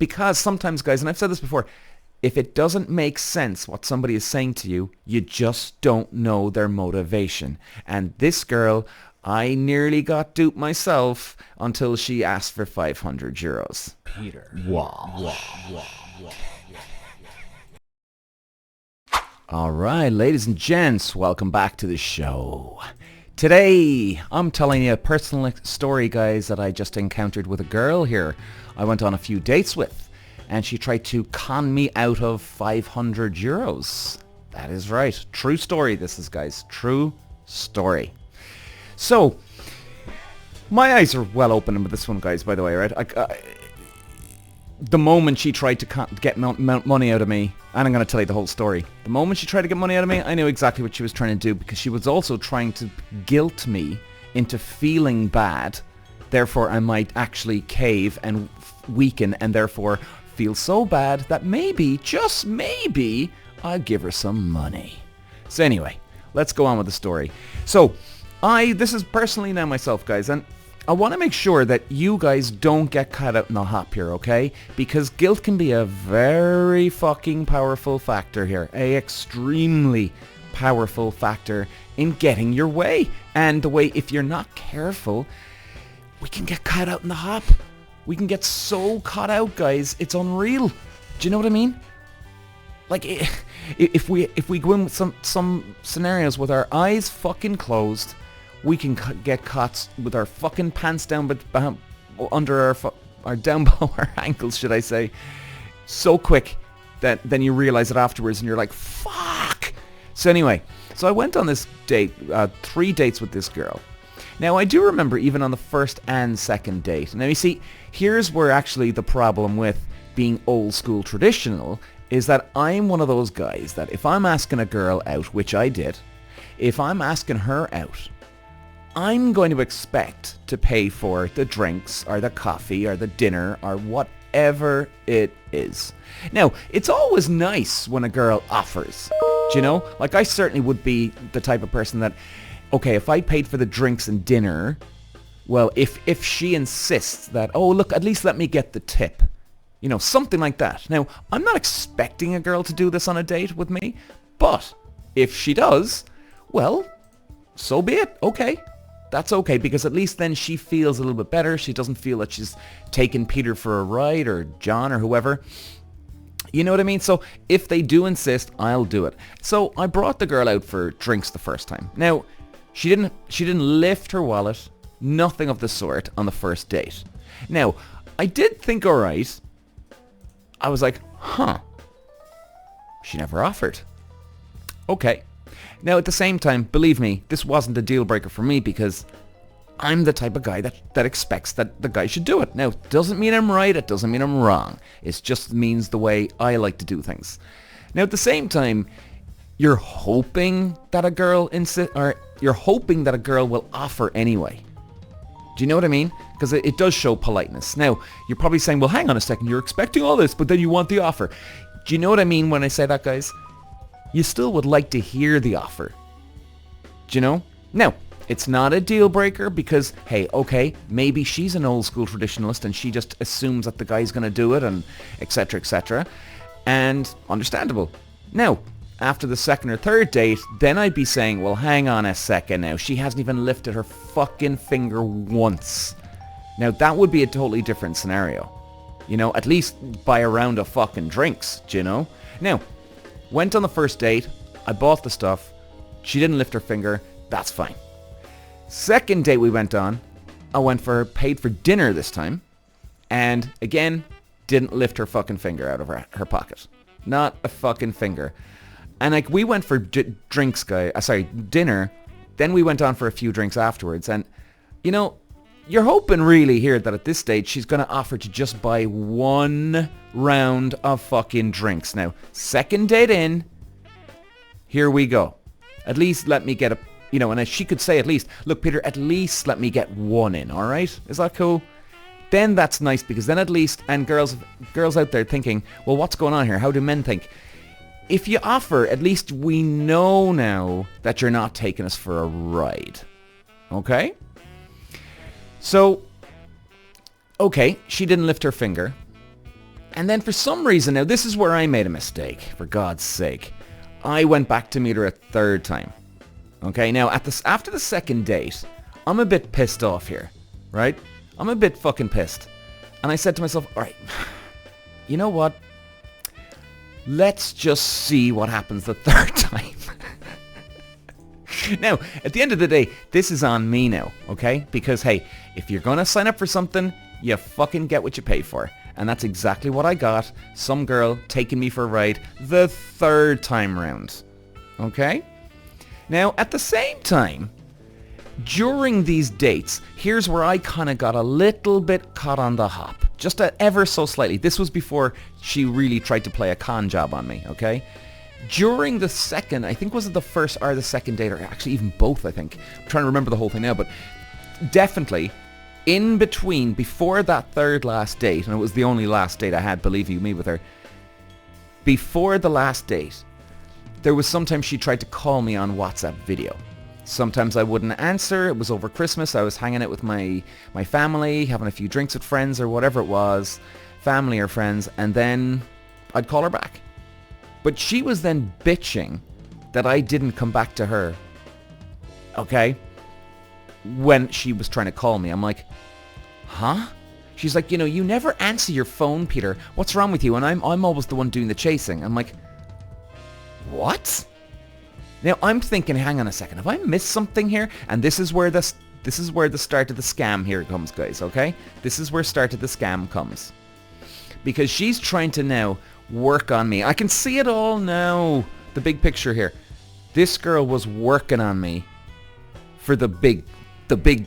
Because sometimes, guys, and I've said this before, if it doesn't make sense what somebody is saying to you, you just don't know their motivation. And this girl, I nearly got duped myself until she asked for 500 euros. Peter. All right, ladies and gents, welcome back to the show. Today, I'm telling you a personal story, guys, that I just encountered with a girl here I went on a few dates with, and she tried to con me out of 500 euros. That is right. True story, this is, guys. True story. So, my eyes are well open with this one, guys, by the way, right? The moment she tried to get money out of me, and I'm going to tell you the whole story. The moment she tried to get money out of me, I knew exactly what she was trying to do, because she was also trying to guilt me into feeling bad. Therefore, I might actually cave and weaken and therefore feel so bad that maybe, just maybe, I'll give her some money. So anyway, let's go on with the story. So, this is personally now myself, guys, and I want to make sure that you guys don't get caught out in the hop here, okay? Because guilt can be a very fucking powerful factor here. A extremely powerful factor in getting your way. And the way, if you're not careful, we can get caught out in the hop. We can get so caught out, guys. It's unreal. Do you know what I mean? Like, if we go in with some scenarios with our eyes fucking closed, we can get caught with our fucking pants down, but under our down below our ankles, should I say, so quick that then you realize it afterwards and you're like, fuck. So anyway, so I went on this date, 3 dates with this girl. Now, I do remember even on the first and second date. Now, you see, here's where actually the problem with being old school traditional is that I'm one of those guys that if I'm asking a girl out, which I did, if I'm asking her out, I'm going to expect to pay for the drinks or the coffee or the dinner or whatever it is. Now, it's always nice when a girl offers, do you know? Like, I certainly would be the type of person that, okay, if I paid for the drinks and dinner, well, if she insists that, oh, look, at least let me get the tip, you know, something like that. Now, I'm not expecting a girl to do this on a date with me, but if she does, well, so be it, okay. That's okay, because at least then she feels a little bit better. She doesn't feel that she's taking Peter for a ride or John or whoever. You know what I mean? So if they do insist, I'll do it. So I brought the girl out for drinks the first time. Now, she didn't lift her wallet, nothing of the sort on the first date. Now, I did think, all right. I was like, huh. She never offered. Okay. Now, at the same time, believe me, this wasn't a deal breaker for me because I'm the type of guy that expects that the guy should do it. Now, it doesn't mean I'm right, it doesn't mean I'm wrong. It just means the way I like to do things. Now, at the same time, you're hoping that a girl you're hoping that a girl will offer anyway. Do you know what I mean? Because it does show politeness. Now, you're probably saying, well, hang on a second, you're expecting all this, but then you want the offer. Do you know what I mean when I say that, guys? You still would like to hear the offer. Do you know? Now, it's not a deal breaker because, hey, okay, maybe she's an old school traditionalist and she just assumes that the guy's going to do it and etc., etc. And understandable. Now, after the second or third date, then I'd be saying, well, hang on a second now. She hasn't even lifted her fucking finger once. Now, that would be a totally different scenario. You know, at least buy a round of fucking drinks, do you know? Now, went on the first date, I bought the stuff, she didn't lift her finger, that's fine. Second date we went on, paid for dinner this time, and again, didn't lift her fucking finger out of her pocket. Not a fucking finger. And like, we went for dinner, then we went on for a few drinks afterwards, and, you know, you're hoping really here that at this stage she's going to offer to just buy one round of fucking drinks. Now, second date in, here we go. At least let me get and she could say at least, look, Peter, at least let me get one in, all right? Is that cool? Then that's nice because then at least, and girls out there thinking, well, what's going on here? How do men think? If you offer, at least we know now that you're not taking us for a ride. Okay? So, okay, she didn't lift her finger. And then for some reason, now this is where I made a mistake, for God's sake. I went back to meet her a third time. Okay, now after the second date, I'm a bit pissed off here, right? I'm a bit fucking pissed. And I said to myself, all right, you know what? Let's just see what happens the third time. Now, at the end of the day, this is on me now, okay? Because, hey, if you're going to sign up for something, you fucking get what you pay for. And that's exactly what I got. Some girl taking me for a ride the third time round. Okay? Now, at the same time, during these dates, here's where I kind of got a little bit caught on the hop. Just ever so slightly. This was before she really tried to play a con job on me, okay? During the second, I think was it the first or the second date, or actually even both, I think. I'm trying to remember the whole thing now, but definitely in between, before that third last date, and it was the only last date I had, believe you me, with her, before the last date, there was sometimes she tried to call me on WhatsApp video. Sometimes I wouldn't answer. It was over Christmas. I was hanging out with my family, having a few drinks with friends or whatever it was, family or friends, and then I'd call her back. But she was then bitching that I didn't come back to her, okay, when she was trying to call me. I'm like, huh? She's like, you never answer your phone, Peter. What's wrong with you? And I'm always the one doing the chasing. I'm like, what? Now I'm thinking, hang on a second, have I missed something here? And this is where the start of the scam here comes, guys, okay? This is where start of the scam comes. Because she's trying to now work on me. I can see it all now. The big picture here. This girl was working on me for the big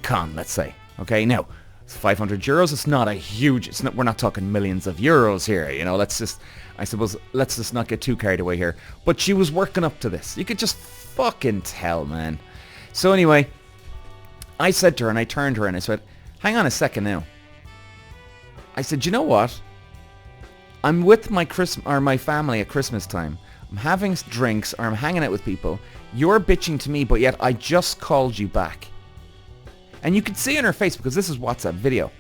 con, let's say. Okay, now, it's 500 euros. It's not a huge, we're not talking millions of euros here, let's just not get too carried away here. But she was working up to this. You could just fucking tell, man. So anyway, I said to her, and I turned to her and I said, hang on a second now. I said, you know what? I'm with my family at Christmas time. I'm having drinks or I'm hanging out with people. You're bitching to me, but yet I just called you back. And you can see in her face, because this is WhatsApp video.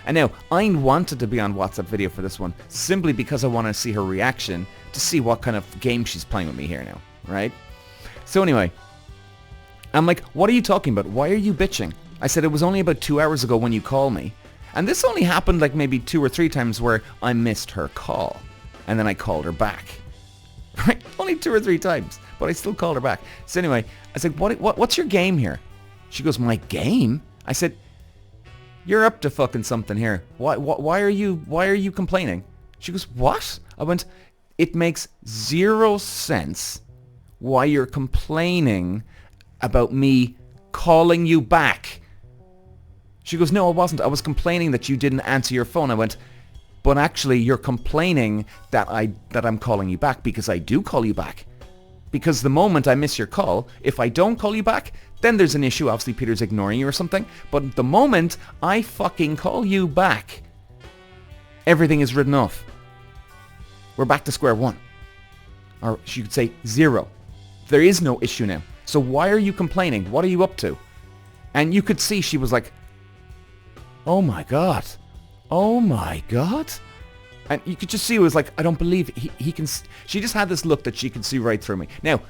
And now, I wanted to be on WhatsApp video for this one, simply because I want to see her reaction, to see what kind of game she's playing with me here now, right? So anyway, I'm like, what are you talking about? Why are you bitching? I said, it was only about 2 hours ago when you called me. And this only happened like maybe 2 or 3 times where I missed her call. And then I called her back. Right? Only 2 or 3 times. But I still called her back. So anyway, I said, what's your game here? She goes, my game? I said, you're up to fucking something here. Why are you complaining? She goes, what? I went, it makes 0 sense why you're complaining about me calling you back. She goes, no, I wasn't. I was complaining that you didn't answer your phone. I went, but actually you're complaining that I'm calling you back, because I do call you back. Because the moment I miss your call, if I don't call you back, then there's an issue. Obviously Peter's ignoring you or something. But the moment I fucking call you back, everything is written off. We're back to square one. Or you could say 0. There is no issue now. So why are you complaining? What are you up to? And you could see she was like, oh my God. Oh my God. And you could just see it was like, I don't believe he can... She just had this look that she could see right through me. Now,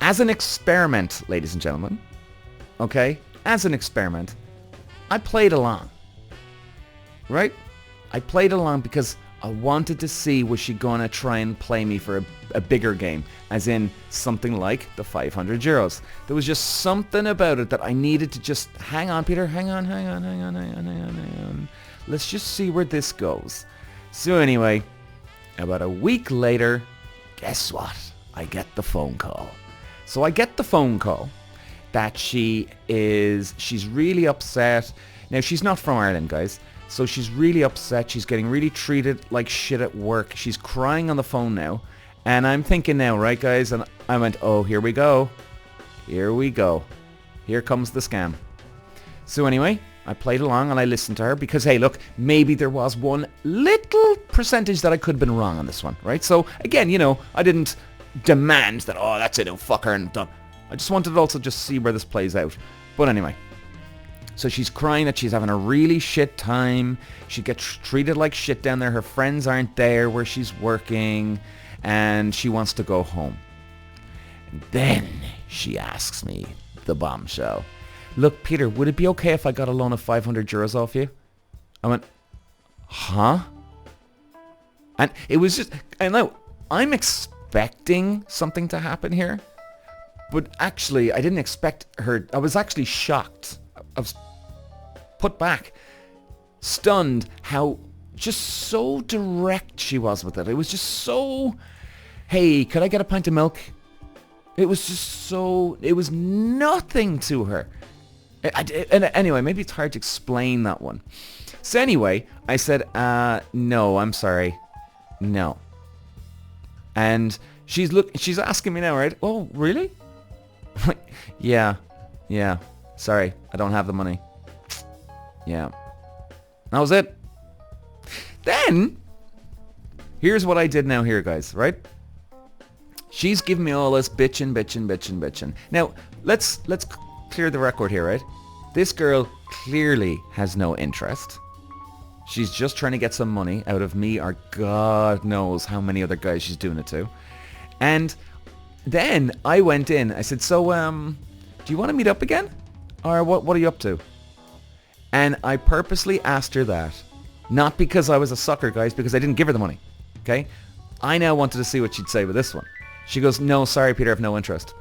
as an experiment, ladies and gentlemen, okay, as an experiment, I played along, right? I played along because I wanted to see, was she going to try and play me for a bigger game, as in something like the 500 euros. There was just something about it that I needed to just, hang on, Peter, hang on. Let's just see where this goes. So anyway, about a week later, guess what? I get the phone call. So I get the phone call that she's really upset. Now, she's not from Ireland, guys. So she's really upset. She's getting really treated like shit at work. She's crying on the phone now. And I'm thinking now, right, guys? And I went, oh, here we go. Here we go. Here comes the scam. So anyway, I played along and I listened to her because, hey, look, maybe there was one little percentage that I could have been wrong on this one, right? So, again, I didn't demand that, oh, that's it, oh, fuck her and done. I just wanted to also just see where this plays out. But anyway. So she's crying that she's having a really shit time. She gets treated like shit down there. Her friends aren't there where she's working, and she wants to go home. And then she asks me, the bombshell, look, Peter, would it be okay if I got a loan of 500 euros off you? I went, huh? And it was just, I know, I'm expecting something to happen here, but actually I didn't expect her. I was actually shocked. I was put back, stunned how just so direct she was with it. It was just so, hey, could I get a pint of milk? It was just so, it was nothing to her. And anyway, maybe it's hard to explain that one. So anyway, I said, no, I'm sorry. No. And she's asking me now, right? Oh, really? Yeah. Sorry, I don't have the money. Yeah. That was it. Then, here's what I did now here, guys, right? She's giving me all this bitching. Now, let's clear the record here, right? This girl clearly has no interest. She's just trying to get some money out of me, or God knows how many other guys she's doing it to. And then I went in. I said, so, do you want to meet up again? Or what are you up to? And I purposely asked her that. Not because I was a sucker, guys, because I didn't give her the money. Okay? I now wanted to see what she'd say with this one. She goes, no, sorry, Peter, I have no interest.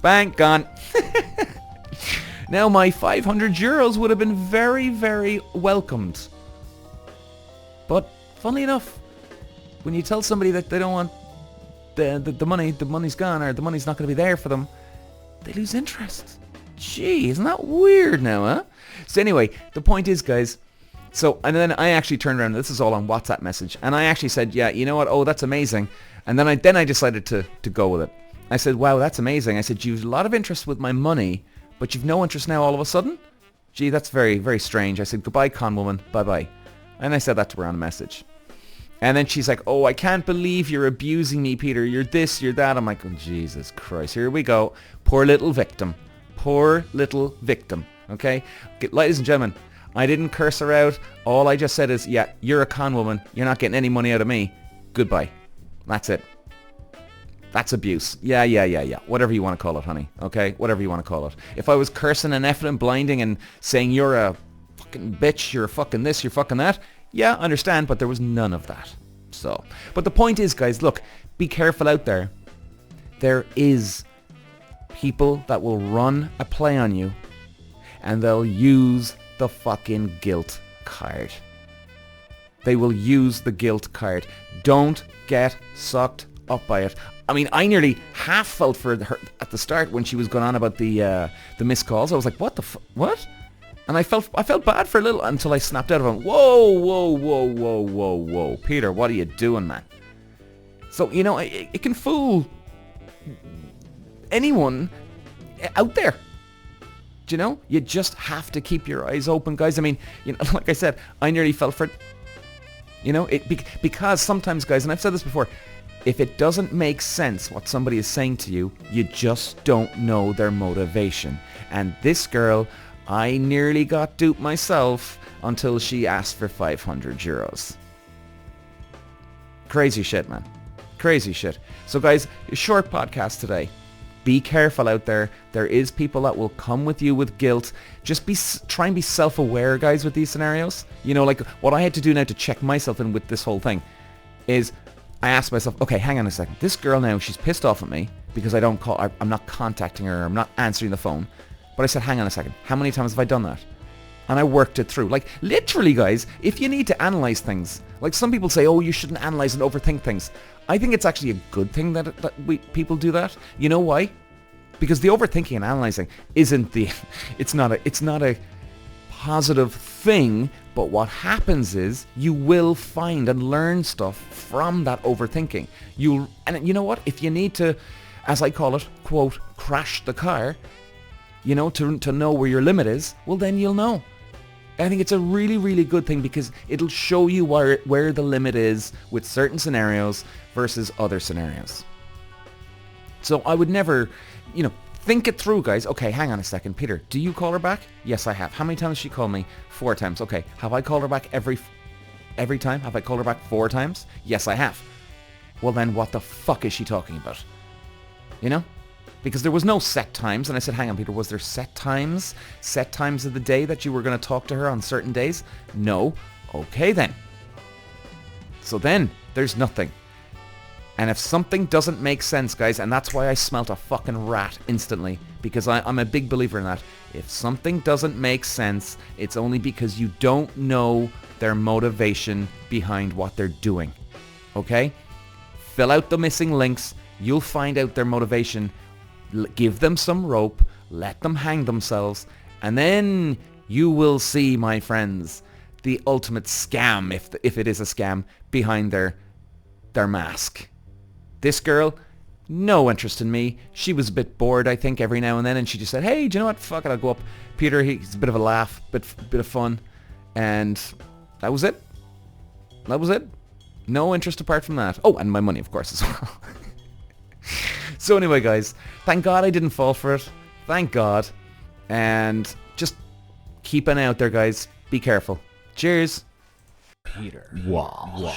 Bang, gone. Now my 500 euros would have been very, very welcomed. But funnily enough, when you tell somebody that they don't want the money's gone, or the money's not going to be there for them, they lose interest. Gee, isn't that weird now, huh? So anyway, the point is, guys, so, and then I actually turned around, this is all on WhatsApp message, and I actually said, yeah, you know what, oh, that's amazing. And then I decided to go with it. I said, wow, that's amazing. I said, you've a lot of interest with my money, but you've no interest now all of a sudden? Gee, that's very, very strange. I said, goodbye, con woman, bye-bye. And I said that to her on a message. And then she's like, oh, I can't believe you're abusing me, Peter. You're this, you're that. I'm like, oh, Jesus Christ, here we go. Poor little victim. Poor little victim, okay? Ladies and gentlemen, I didn't curse her out. All I just said is, yeah, you're a con woman. You're not getting any money out of me. Goodbye. That's it. That's abuse. Yeah. Whatever you want to call it, honey. Okay? Whatever you want to call it. If I was cursing and effing and blinding and saying you're a fucking bitch, you're fucking this, you're fucking that, yeah, I understand, but there was none of that. So, but the point is, guys, look, be careful out there. There is people that will run a play on you, and they'll use the fucking guilt card. They will use the guilt card. Don't get sucked up by it. I mean, I nearly half felt for her at the start when she was going on about the missed calls. I was like, what? And I felt bad for a little until I snapped out of him. Whoa, Peter, what are you doing, man? So, you know, it can fool anyone out there. Do you know? You just have to keep your eyes open, guys. I mean, you know, like I said, I nearly fell for it. You know, because sometimes, guys, and I've said this before, if it doesn't make sense what somebody is saying to you, you just don't know their motivation. And this girl, I nearly got duped myself until she asked for 500 euros. Crazy shit, man. Crazy shit. So guys, a short podcast today. Be careful out there. There is people that will come with you with guilt. Just try and be self-aware, guys, with these scenarios. You know, like what I had to do now to check myself in with this whole thing is I asked myself, okay, hang on a second. This girl now, she's pissed off at me because I'm not contacting her. I'm not answering the phone. But I said, hang on a second. How many times have I done that? And I worked it through. Like, literally, guys, if you need to analyze things, like some people say, oh, you shouldn't analyze and overthink things. I think it's actually a good thing that people do that. You know why? Because the overthinking and analyzing it's not a positive thing, but what happens is you will find and learn stuff from that overthinking. And you know what? If you need to, as I call it, quote, crash the car, you know, to know where your limit is, well, then you'll know. I think it's a really, really good thing because it'll show you where the limit is with certain scenarios versus other scenarios. So I would never, you know, Think it through, guys. Okay, hang on a second. Peter, do you call her back? Yes, I have. How many times has she called me? 4 times. Okay, have I called her back every time? Have I called her back 4 times? Yes, I have. Well then, what the fuck is she talking about? You know? Because there was no set times, and I said, hang on, Peter, was there set times? Set times of the day that you were going to talk to her on certain days? No. Okay then. So then, there's nothing. And if something doesn't make sense, guys, and that's why I smelt a fucking rat instantly, because I'm a big believer in that. If something doesn't make sense, it's only because you don't know their motivation behind what they're doing. Okay? Fill out the missing links. You'll find out their motivation. Give them some rope. Let them hang themselves. And then you will see, my friends, the ultimate scam, if it is a scam, behind their mask. This girl, no interest in me. She was a bit bored, I think, every now and then, and she just said, hey, do you know what? Fuck it, I'll go up. Peter, he's a bit of a laugh, bit of fun. And that was it. That was it. No interest apart from that. Oh, and my money, of course, as well. So anyway, guys, thank God I didn't fall for it. Thank God. And just keep an eye out there, guys. Be careful. Cheers. Peter. Wow.